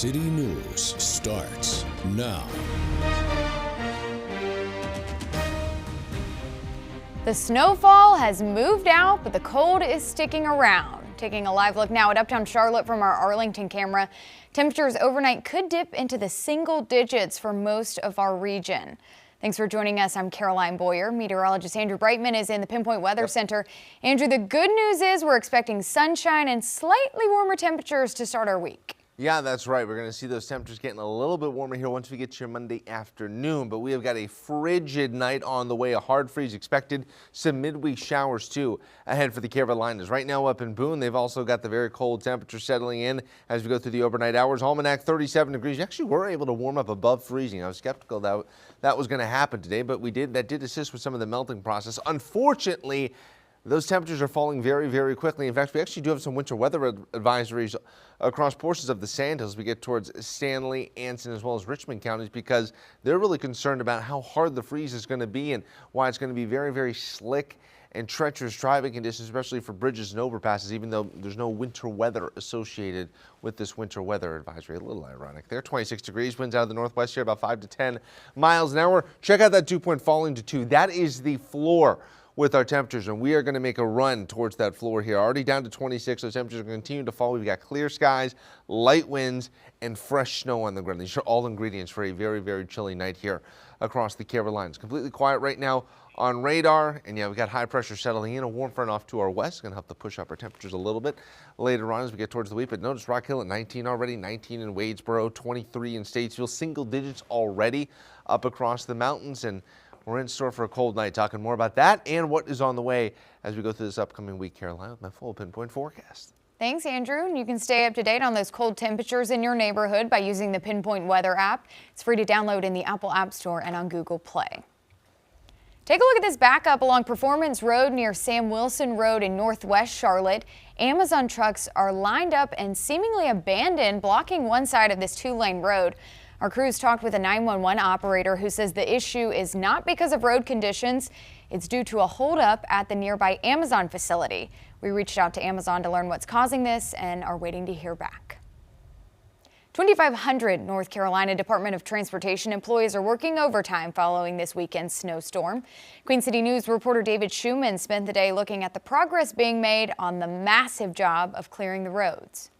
City News starts now. The snowfall has moved out, but the cold is sticking around. Taking a live look now at uptown Charlotte from our Arlington camera. Temperatures overnight could dip into the single digits for most of our region. Thanks for joining us. I'm Caroline Boyer. Meteorologist Andrew Brightman is in the Pinpoint Weather Center. Andrew, the good news is we're expecting sunshine and slightly warmer temperatures to start our week. Yeah, that's right. We're going to see those temperatures getting a little bit warmer here once we get to your Monday afternoon. But we have got a frigid night on the way, a hard freeze expected, some midweek showers too ahead for the Carolinas. Right now up in Boone, they've also got the very cold temperature settling in as we go through the overnight hours. Almanac 37 degrees. You actually were able to warm up above freezing. I was skeptical that was going to happen today, but we did. That did assist with some of the melting process. Unfortunately, those temperatures are falling very, very quickly. In fact, we actually do have some winter weather advisories across portions of the Sandhills. We get towards Stanley, Anson, as well as Richmond counties because they're really concerned about how hard the freeze is going to be and why it's going to be very, very slick and treacherous driving conditions, especially for bridges and overpasses, even though there's no winter weather associated with this winter weather advisory. A little ironic there. 26 degrees, winds out of the northwest here, about 5 to 10 miles an hour. Check out that dew point falling to 2. That is the floor with our temperatures, and we are going to make a run towards that floor here. Already down to 26, those temperatures are going to continue to fall. We've got clear skies, light winds, and fresh snow on the ground. These are all ingredients for a very, very chilly night here across the Carolinas. Completely quiet right now on radar, and yeah, we've got high pressure settling in. A warm front off to our west, going to help to push up our temperatures a little bit later on as we get towards the week. But notice Rock Hill at 19 already, 19 in Wadesboro, 23 in Statesville, single digits already up across the mountains, and we're in store for a cold night. Talking more about that and what is on the way as we go through this upcoming week, Carolina, with my full pinpoint forecast. Thanks, Andrew. And you can stay up to date on those cold temperatures in your neighborhood by using the Pinpoint Weather app. It's free to download in the Apple App Store and on Google Play. Take a look at this backup along Performance Road near Sam Wilson Road in northwest Charlotte. Amazon trucks are lined up and seemingly abandoned, blocking one side of this 2-lane road. Our crews talked with a 911 operator who says the issue is not because of road conditions. It's due to a holdup at the nearby Amazon facility. We reached out to Amazon to learn what's causing this and are waiting to hear back. 2,500 North Carolina Department of Transportation employees are working overtime following this weekend's snowstorm. Queen City News reporter David Schumann spent the day looking at the progress being made on the massive job of clearing the roads.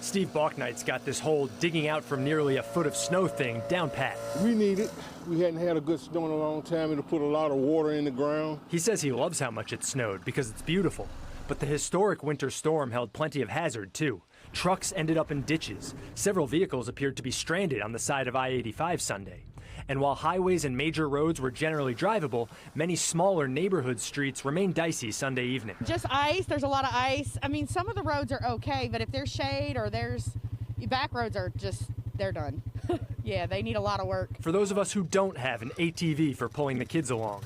Steve Balknight's got this whole digging out from nearly a foot of snow thing down pat. We need it. We hadn't had a good snow in a long time. It'll put a lot of water in the ground. He says he loves how much it snowed because it's beautiful. But the historic winter storm held plenty of hazard, too. Trucks ended up in ditches. Several vehicles appeared to be stranded on the side of I-85 Sunday. And while highways and major roads were generally drivable, many smaller neighborhood streets remained dicey Sunday evening. Just ice. There's a lot of ice. I mean, some of the roads are okay, but if there's shade or there's back roads are just, they're done. Yeah, they need a lot of work. For those of us who don't have an ATV for pulling the kids along.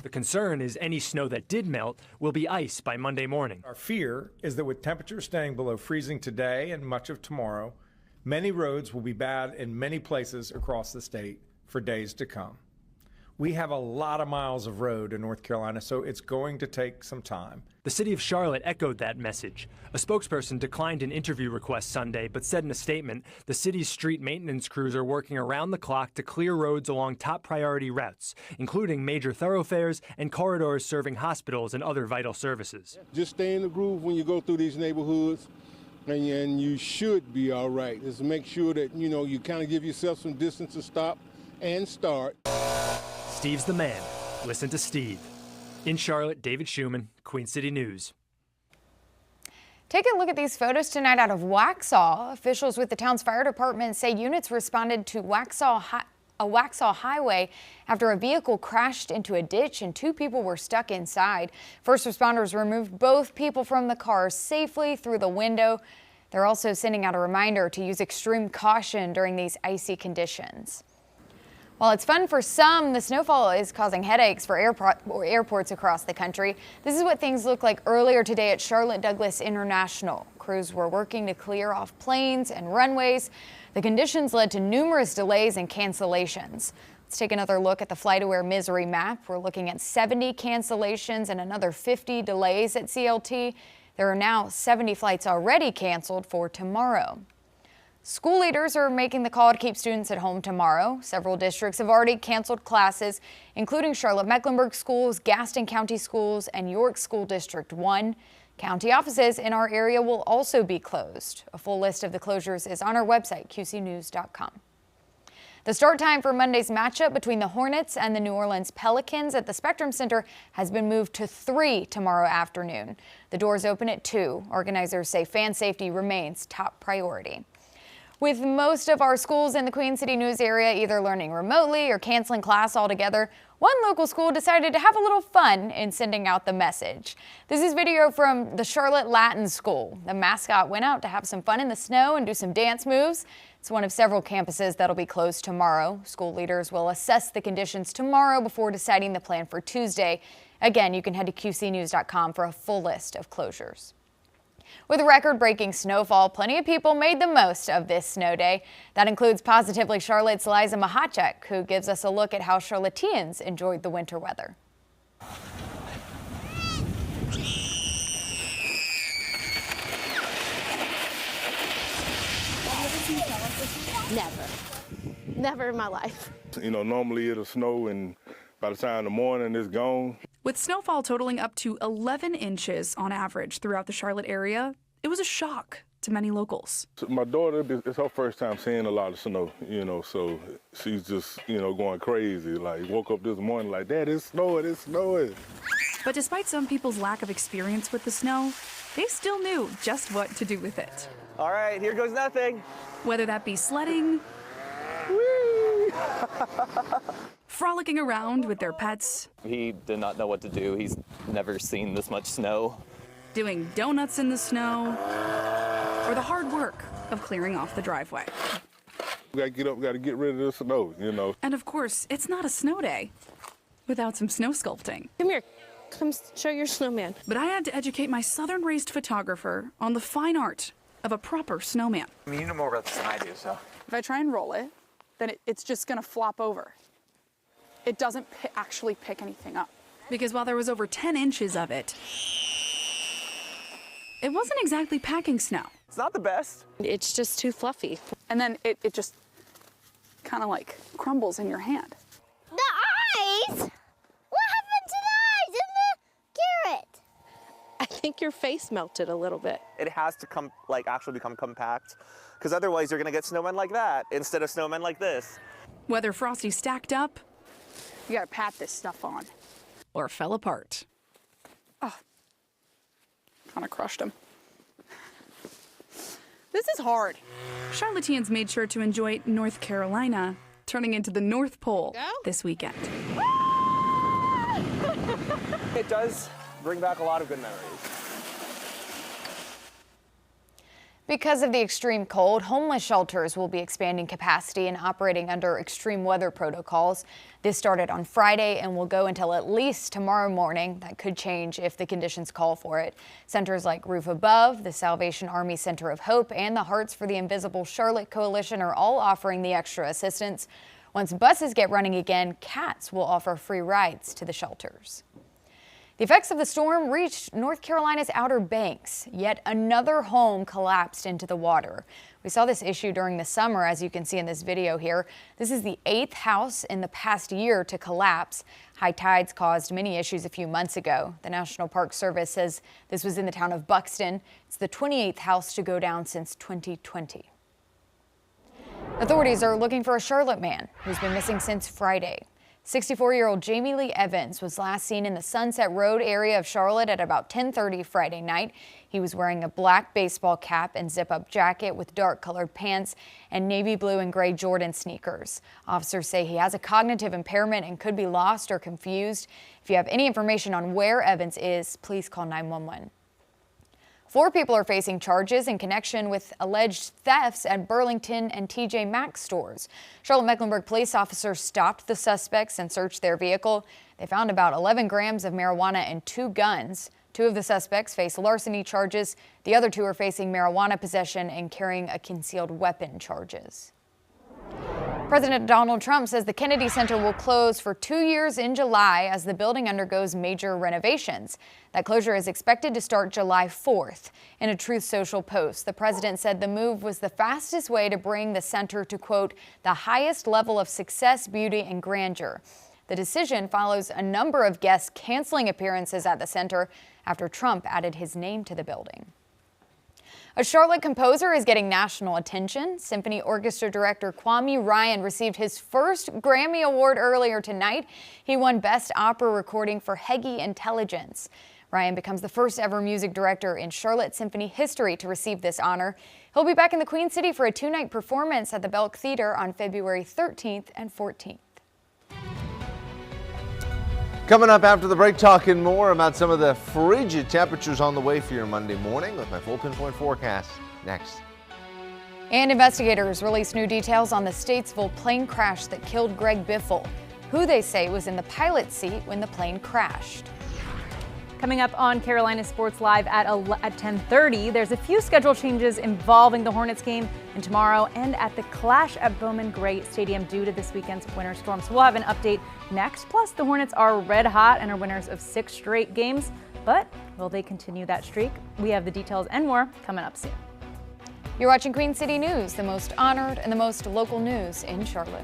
The concern is any snow that did melt will be ice by Monday morning. Our fear is that with temperatures staying below freezing today and much of tomorrow, many roads will be bad in many places across the state for days to come. We have a lot of miles of road in North Carolina, so it's going to take some time. The city of Charlotte echoed that message. A spokesperson declined an interview request Sunday, but said in a statement, the city's street maintenance crews are working around the clock to clear roads along top priority routes, including major thoroughfares and corridors serving hospitals and other vital services. Just stay in the groove when you go through these neighborhoods, and you should be all right. Just make sure that, you kind of give yourself some distance to stop and start. Steve's the man. Listen to Steve. In Charlotte, David Schumann, Queen City News. Take a look at these photos tonight out of Waxhaw. Officials with the town's fire department say units responded to a Waxhaw highway after a vehicle crashed into a ditch and 2 people were stuck inside. First responders removed both people from the car safely through the window. They're also sending out a reminder to use extreme caution during these icy conditions. While it's fun for some, the snowfall is causing headaches for airports across the country. This is what things look like earlier today at Charlotte Douglas International. Crews were working to clear off planes and runways. The conditions led to numerous delays and cancellations. Let's take another look at the FlightAware Misery map. We're looking at 70 cancellations and another 50 delays at CLT. There are now 70 flights already canceled for tomorrow. School leaders are making the call to keep students at home tomorrow. Several districts have already canceled classes, including Charlotte-Mecklenburg schools, Gaston County schools, and York School District 1. County offices in our area will also be closed. A full list of the closures is on our website, qcnews.com. The start time for Monday's matchup between the Hornets and the New Orleans Pelicans at the Spectrum Center has been moved to 3 tomorrow afternoon. The doors open at 2. Organizers say fan safety remains top priority. With most of our schools in the Queen City News area either learning remotely or canceling class altogether, one local school decided to have a little fun in sending out the message. This is video from the Charlotte Latin School. The mascot went out to have some fun in the snow and do some dance moves. It's one of several campuses that'll be closed tomorrow. School leaders will assess the conditions tomorrow before deciding the plan for Tuesday. Again, you can head to qcnews.com for a full list of closures. With record-breaking snowfall, plenty of people made the most of this snow day. That includes Positively Charlotte's Liza Mahachek, who gives us a look at how Charlotteans enjoyed the winter weather. Never in my life. You know, normally it'll snow and by the time the morning it's gone. With snowfall totaling up to 11 inches on average throughout the Charlotte area, it was a shock to many locals. So my daughter, it's her first time seeing a lot of snow, so she's just, going crazy. Like, woke up this morning like, Dad, it's snowing, it's snowing. But despite some people's lack of experience with the snow, they still knew just what to do with it. All right, here goes nothing. Whether that be sledding, frolicking around with their pets. He did not know what to do. He's never seen this much snow. Doing donuts in the snow, or the hard work of clearing off the driveway. We gotta get up, we gotta get rid of the snow, And of course, it's not a snow day without some snow sculpting. Come here. Come show your snowman. But I had to educate my southern-raised photographer on the fine art of a proper snowman. I mean, you know more about this than I do, so. If I try and roll it, then it's just gonna flop over. It doesn't actually pick anything up. Because while there was over 10 inches of it, it wasn't exactly packing snow. It's not the best. It's just too fluffy. And then it just kind of like crumbles in your hand. The eyes? What happened to the eyes and the carrot? I think your face melted a little bit. It has to actually become compact, because otherwise you're gonna get snowmen like that instead of snowmen like this. Whether Frosty stacked up You gotta pat this stuff on. or fell apart. Kind of crushed him. This is hard. Charlotteans made sure to enjoy North Carolina, turning into the North Pole this weekend. It does bring back a lot of good memories. Because of the extreme cold, homeless shelters will be expanding capacity and operating under extreme weather protocols. This started on Friday and will go until at least tomorrow morning. That could change if the conditions call for it. Centers like Roof Above, the Salvation Army Center of Hope, and the Hearts for the Invisible Charlotte Coalition are all offering the extra assistance. Once buses get running again, CATS will offer free rides to the shelters. The effects of the storm reached North Carolina's Outer Banks. Yet another home collapsed into the water. We saw this issue during the summer, as you can see in this video here. This is the 8th house in the past year to collapse. High tides caused many issues a few months ago. The National Park Service says this was in the town of Buxton. It's the 28th house to go down since 2020. Authorities are looking for a Charlotte man who's been missing since Friday. 64-year-old Jamie Lee Evans was last seen in the Sunset Road area of Charlotte at about 10:30 Friday night. He was wearing a black baseball cap and zip-up jacket with dark-colored pants and navy blue and gray Jordan sneakers. Officers say he has a cognitive impairment and could be lost or confused. If you have any information on where Evans is, please call 911. 4 people are facing charges in connection with alleged thefts at Burlington and TJ Maxx stores. Charlotte-Mecklenburg police officers stopped the suspects and searched their vehicle. They found about 11 grams of marijuana and 2 guns. 2 of the suspects face larceny charges. The other 2 are facing marijuana possession and carrying a concealed weapon charges. President Donald Trump says the Kennedy Center will close for 2 years in July as the building undergoes major renovations. That closure is expected to start July 4th. In a Truth Social post, the president said the move was the fastest way to bring the center to, quote, the highest level of success, beauty, and grandeur. The decision follows a number of guests canceling appearances at the center after Trump added his name to the building. A Charlotte composer is getting national attention. Symphony Orchestra director Kwame Ryan received his first Grammy Award earlier tonight. He won Best Opera Recording for Heggie Intelligence. Ryan becomes the first ever music director in Charlotte Symphony history to receive this honor. He'll be back in the Queen City for a 2-night performance at the Belk Theater on February 13th and 14th. Coming up after the break, talking more about some of the frigid temperatures on the way for your Monday morning with my full pinpoint forecast next. And investigators released new details on the Statesville plane crash that killed Greg Biffle, who they say was in the pilot's seat when the plane crashed. Coming up on Carolina Sports Live at 10:30, there's a few schedule changes involving the Hornets game and tomorrow and at the Clash at Bowman Gray Stadium due to this weekend's winter storm. So we'll have an update next. Plus, the Hornets are red hot and are winners of 6 straight games. But will they continue that streak? We have the details and more coming up soon. You're watching Queen City News, the most honored and the most local news in Charlotte.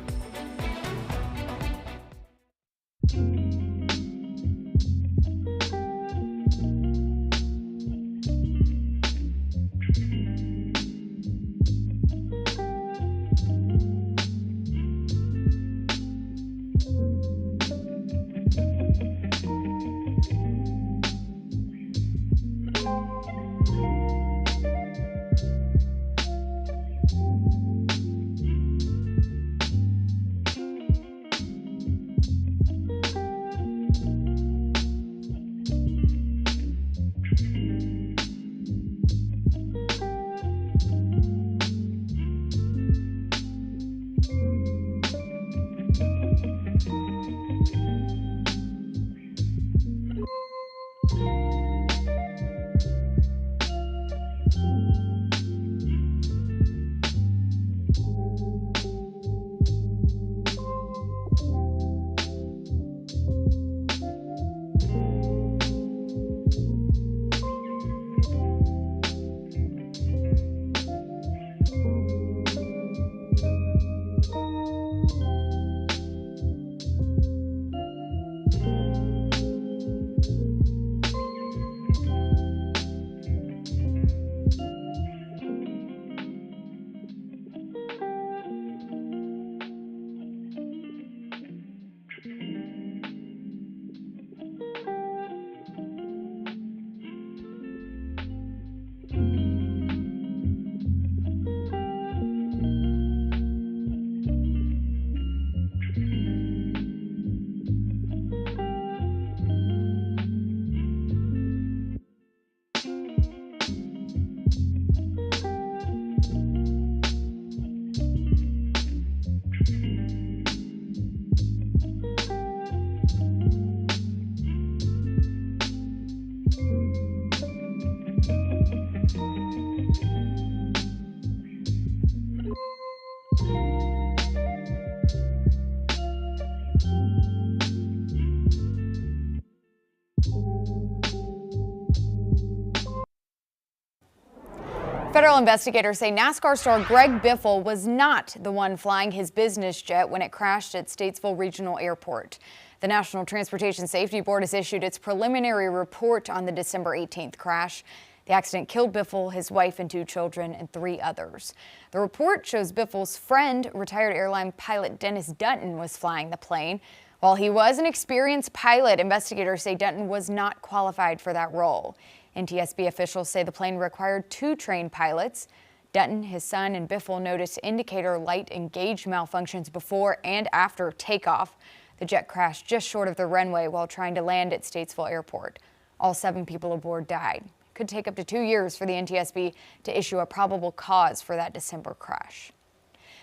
Federal investigators say NASCAR star Greg Biffle was not the one flying his business jet when it crashed at Statesville Regional Airport. The National Transportation Safety Board has issued its preliminary report on the December 18th crash. The accident killed Biffle, his wife and 2 children, and 3 others. The report shows Biffle's friend, retired airline pilot Dennis Dutton, was flying the plane. While he was an experienced pilot, investigators say Dutton was not qualified for that role. NTSB officials say the plane required 2 trained pilots. Dutton, his son, and Biffle noticed indicator light and gauge malfunctions before and after takeoff. The jet crashed just short of the runway while trying to land at Statesville Airport. All 7 people aboard died. It could take up to 2 years for the NTSB to issue a probable cause for that December crash.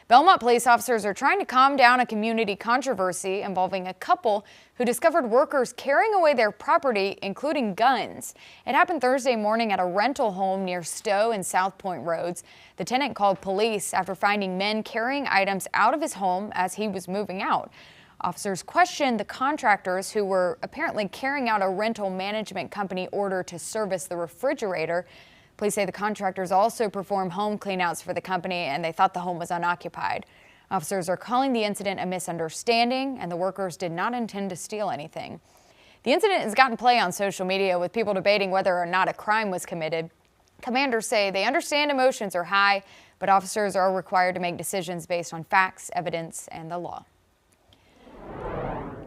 Belmont police officers are trying to calm down a community controversy involving a couple who discovered workers carrying away their property, including guns. It happened Thursday morning at a rental home near Stowe and South Point Roads. The tenant called police after finding men carrying items out of his home as he was moving out. Officers questioned the contractors who were apparently carrying out a rental management company order to service the refrigerator. Police say the contractors also perform home cleanouts for the company and they thought the home was unoccupied. Officers are calling the incident a misunderstanding and the workers did not intend to steal anything. The incident has gotten play on social media with people debating whether or not a crime was committed. Commanders say they understand emotions are high, but officers are required to make decisions based on facts, evidence, and the law.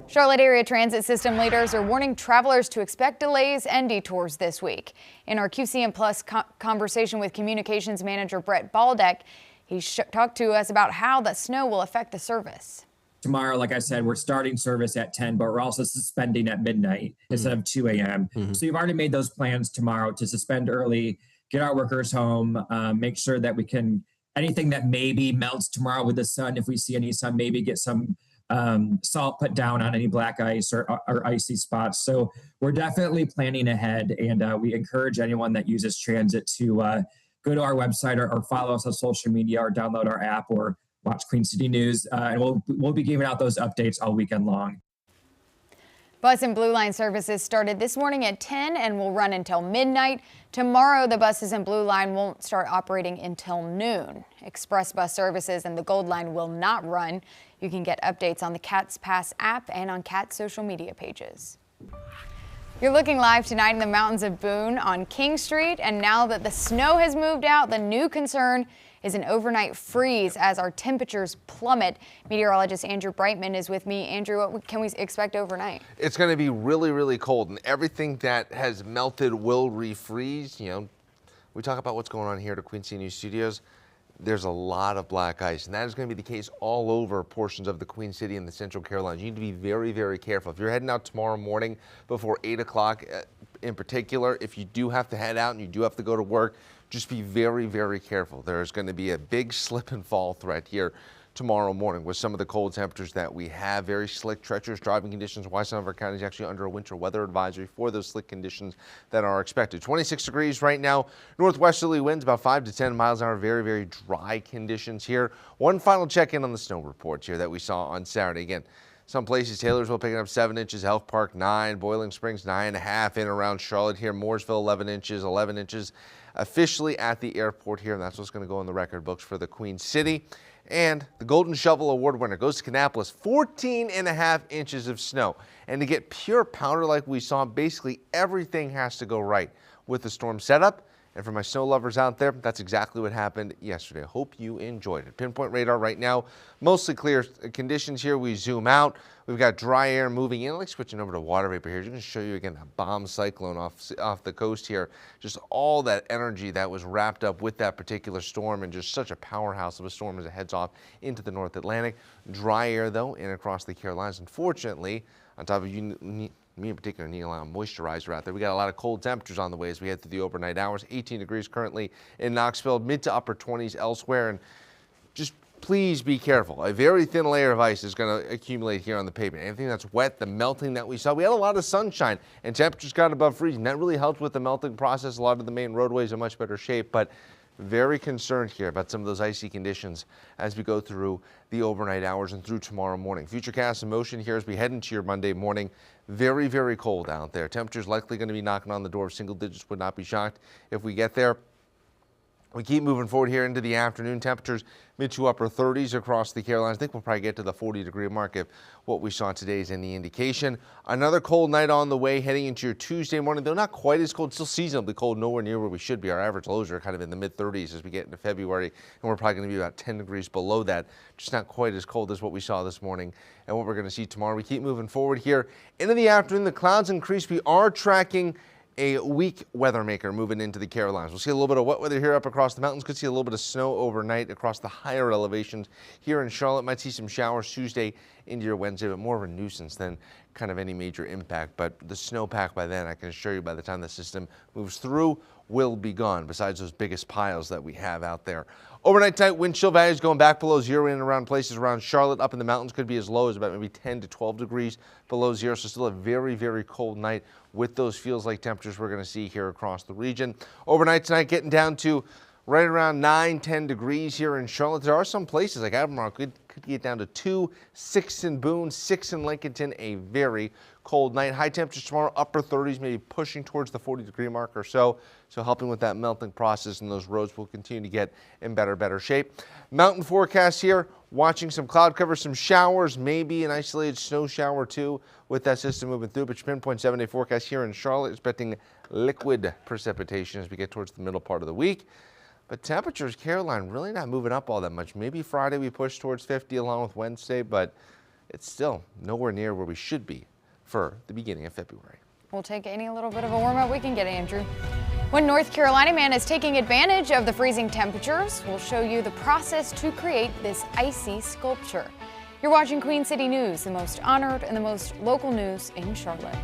Charlotte area transit system leaders are warning travelers to expect delays and detours this week. In our QCM Plus conversation with communications manager Brett Baldeck, he talked to us about how the snow will affect the service. Tomorrow, like I said, we're starting service at 10, but we're also suspending at midnight instead of 2 a.m. So you've already made those plans tomorrow to suspend early, get our workers home, make sure that we can, anything that maybe melts tomorrow with the sun, if we see any sun, maybe get some salt put down on any black ice or icy spots. So we're definitely planning ahead, and we encourage anyone that uses transit to go to our website or follow us on social media or download our app or watch Queen City News, and we'll be giving out those updates all weekend long. Bus and Blue Line services started this morning at 10 and will run until midnight. Tomorrow, the buses and Blue Line won't start operating until noon. Express bus services and the Gold Line will not run. You can get updates on the Cats Pass app and on Cats social media pages. You're looking live tonight in the mountains of Boone on King Street, and now that the snow has moved out, the new concern is an overnight freeze as our temperatures plummet. Meteorologist Andrew Brightman is with me. Andrew, what can we expect overnight? It's going to be really, really cold, and everything that has melted will refreeze. You know, we talk about what's going on here at Queen City News Studios. There's a lot of black ice, and that is going to be the case all over portions of the Queen City and the Central Carolinas. You need to be very, very careful. If you're heading out tomorrow morning before 8 o'clock in particular, if you do have to head out and you do have to go to work, just be very, very careful. There's going to be a big slip and fall threat here tomorrow morning with some of the cold temperatures that we have. Very slick, treacherous driving conditions. Why some of our counties actually under a winter weather advisory for those slick conditions that are expected. 26 degrees right now. Northwesterly winds about 5 to 10 miles an hour. Very, very dry conditions here. One final check in on the snow reports here that we saw on Saturday. Again, some places, Taylorsville picking up 7 inches, Elk Park 9, Boiling Springs 9.5 in around Charlotte here, Mooresville 11 inches officially at the airport here, and that's what's going to go in the record books for the Queen City. And the Golden Shovel Award winner goes to Kannapolis, 14.5 inches of snow. And to get pure powder like we saw, basically everything has to go right with the storm setup. And for my snow lovers out there, that's exactly what happened yesterday. I hope you enjoyed it. Pinpoint radar right now, mostly clear conditions here. We zoom out. We've got dry air moving in. Like switching over to water vapor here. Just going to show you again that bomb cyclone off the coast here. Just all that energy that was wrapped up with that particular storm, and just such a powerhouse of a storm as it heads off into the North Atlantic. Dry air though in across the Carolinas. Unfortunately, on top of me in particular need a lot of moisturizer out there. We got a lot of cold temperatures on the way as we head through the overnight hours. 18 degrees currently in Knoxville, mid to upper 20s elsewhere. And just please be careful. A very thin layer of ice is going to accumulate here on the pavement. Anything that's wet, the melting that we saw. We had a lot of sunshine and temperatures got above freezing. That really helped with the melting process. A lot of the main roadways are in much better shape, but very concerned here about some of those icy conditions as we go through the overnight hours and through tomorrow morning. Futurecast in motion here as we head into your Monday morning. Very, very cold out there. Temperatures likely going to be knocking on the door of single digits. Would not be shocked if we get there. We keep moving forward here into the afternoon. Temperatures mid to upper 30s across the Carolinas. I think we'll probably get to the 40-degree mark if what we saw today is any indication. Another cold night on the way heading into your Tuesday morning, though not quite as cold. Still seasonably cold, nowhere near where we should be. Our average lows are kind of in the mid-30s as we get into February, and we're probably going to be about 10 degrees below that. Just not quite as cold as what we saw this morning and what we're going to see tomorrow. We keep moving forward here. Into the afternoon, the clouds increase. We are tracking a weak weather maker moving into the Carolinas. We'll see a little bit of wet weather here up across the mountains. Could see a little bit of snow overnight across the higher elevations here in Charlotte. Might see some showers Tuesday into your Wednesday, but more of a nuisance than kind of any major impact. But the snowpack by then, I can assure you, by the time the system moves through, will be gone, besides those biggest piles that we have out there. Overnight tonight, wind chill values going back below zero in and around places around Charlotte. Up in the mountains could be as low as about maybe 10 to 12 degrees below zero. So still a very, very cold night with those feels-like temperatures we're going to see here across the region. Overnight tonight, getting down to right around 9-10 degrees here in Charlotte. There are some places like Albemarle could get down to 2, 6 in Boone, 6 in Lincolnton. A very cold night. High temperatures tomorrow, upper 30s, maybe pushing towards the 40-degree mark or so. So helping with that melting process, and those roads will continue to get in better shape. Mountain forecast here, watching some cloud cover, some showers, maybe an isolated snow shower too with that system moving through. But your pinpoint 7-day forecast here in Charlotte, expecting liquid precipitation as we get towards the middle part of the week. But temperatures, Caroline, really not moving up all that much. Maybe Friday we push towards 50 along with Wednesday, but it's still nowhere near where we should be for the beginning of February. We'll take any little bit of a warm up we can get, Andrew. One North Carolina man is taking advantage of the freezing temperatures. We'll show you the process to create this icy sculpture. You're watching Queen City News, the most honored and the most local news in Charlotte.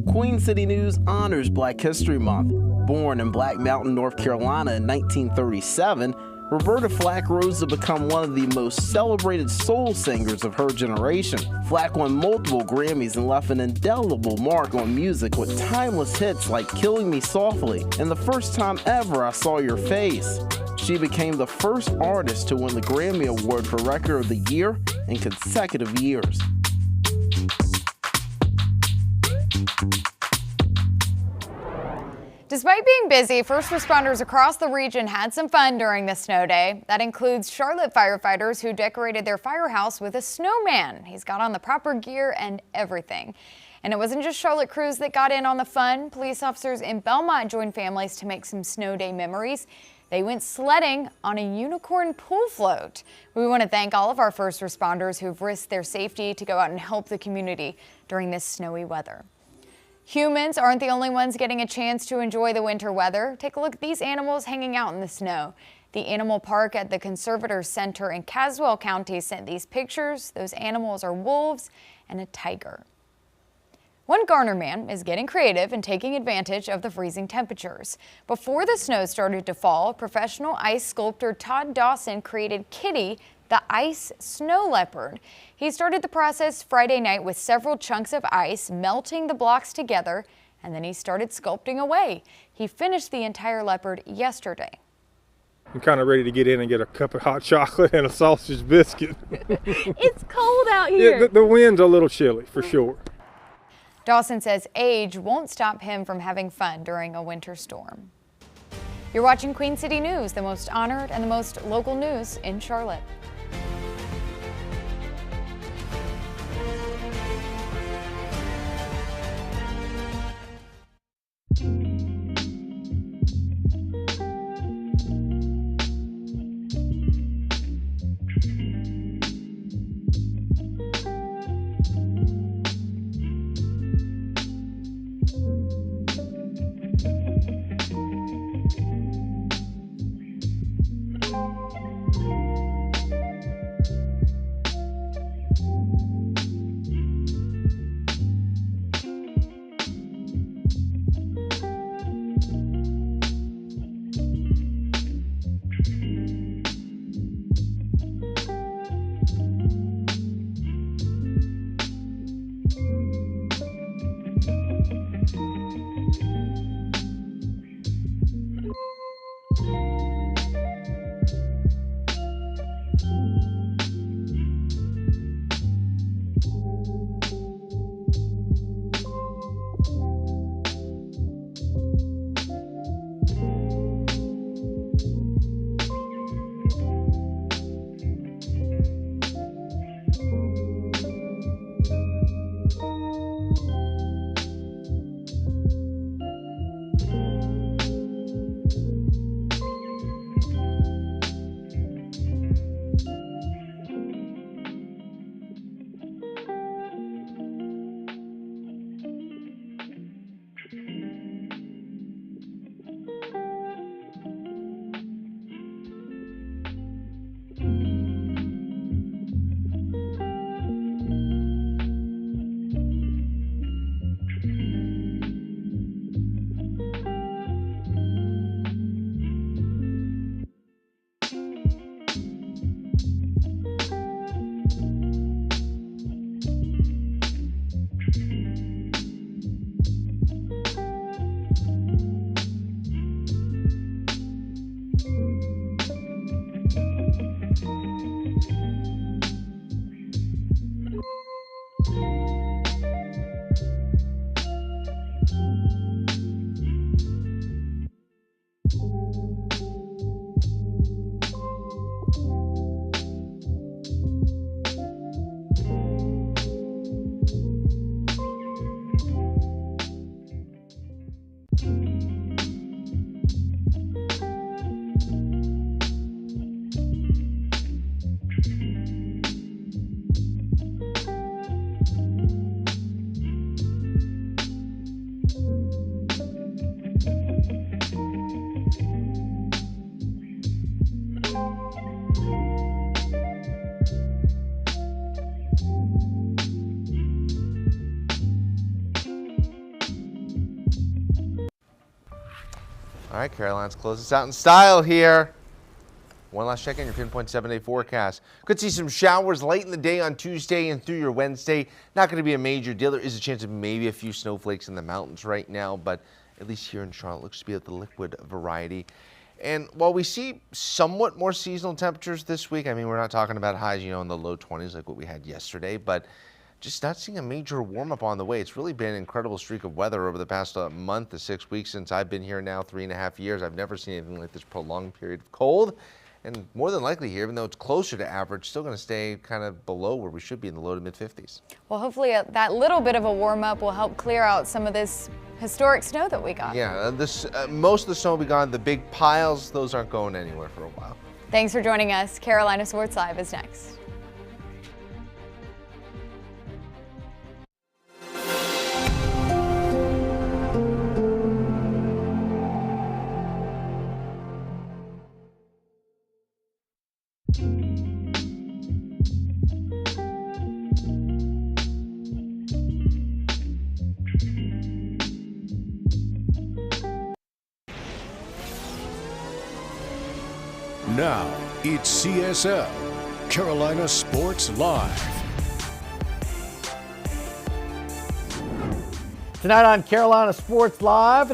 Queen City News honors Black History Month. Born in Black Mountain, North Carolina in 1937, Roberta Flack rose to become one of the most celebrated soul singers of her generation. Flack won multiple Grammys and left an indelible mark on music with timeless hits like Killing Me Softly and The First Time Ever I Saw Your Face. She became the first artist to win the Grammy Award for Record of the Year in consecutive years. Despite being busy, first responders across the region had some fun during the snow day. That includes Charlotte firefighters who decorated their firehouse with a snowman. He's got on the proper gear and everything. And it wasn't just Charlotte crews that got in on the fun. Police officers in Belmont joined families to make some snow day memories. They went sledding on a unicorn pool float. We want to thank all of our first responders who've risked their safety to go out and help the community during this snowy weather. Humans aren't the only ones getting a chance to enjoy the winter weather. Take a look at these animals hanging out in the snow. The animal park at the Conservator Center in Caswell County sent these pictures. Those animals are wolves and a tiger. One Garner man is getting creative and taking advantage of the freezing temperatures. Before the snow started to fall, professional ice sculptor Todd Dawson created Kitty, the ice snow leopard. He started the process Friday night with several chunks of ice, melting the blocks together, and then he started sculpting away. He finished the entire leopard yesterday. I'm kind of ready to get in and get a cup of hot chocolate and a sausage biscuit. It's cold out here. Yeah, the wind's a little chilly for sure. Dawson says age won't stop him from having fun during a winter storm. You're watching Queen City News, the most honored and the most local news in Charlotte. All right, Caroline's close us out in style here. One last check in your pinpoint 7-day forecast. Could see some showers late in the day on Tuesday and through your Wednesday. Not going to be a major deal. There is a chance of maybe a few snowflakes in the mountains right now, but at least here in Charlotte, looks to be of the liquid variety. And while we see somewhat more seasonal temperatures this week, I mean, we're not talking about highs, in the low 20s like what we had yesterday, but just not seeing a major warm-up on the way. It's really been an incredible streak of weather over the past month to 6 weeks since I've been here now, 3.5 years. I've never seen anything like this prolonged period of cold. And more than likely here, even though it's closer to average, still going to stay kind of below where we should be in the low to mid 50s. Well, hopefully that little bit of a warm-up will help clear out some of this historic snow that we got. Yeah, most of the snow will be gone. The big piles, those aren't going anywhere for a while. Thanks for joining us. Carolina Sports Live is next. Now, it's CSL, Carolina Sports Live. Tonight on Carolina Sports Live,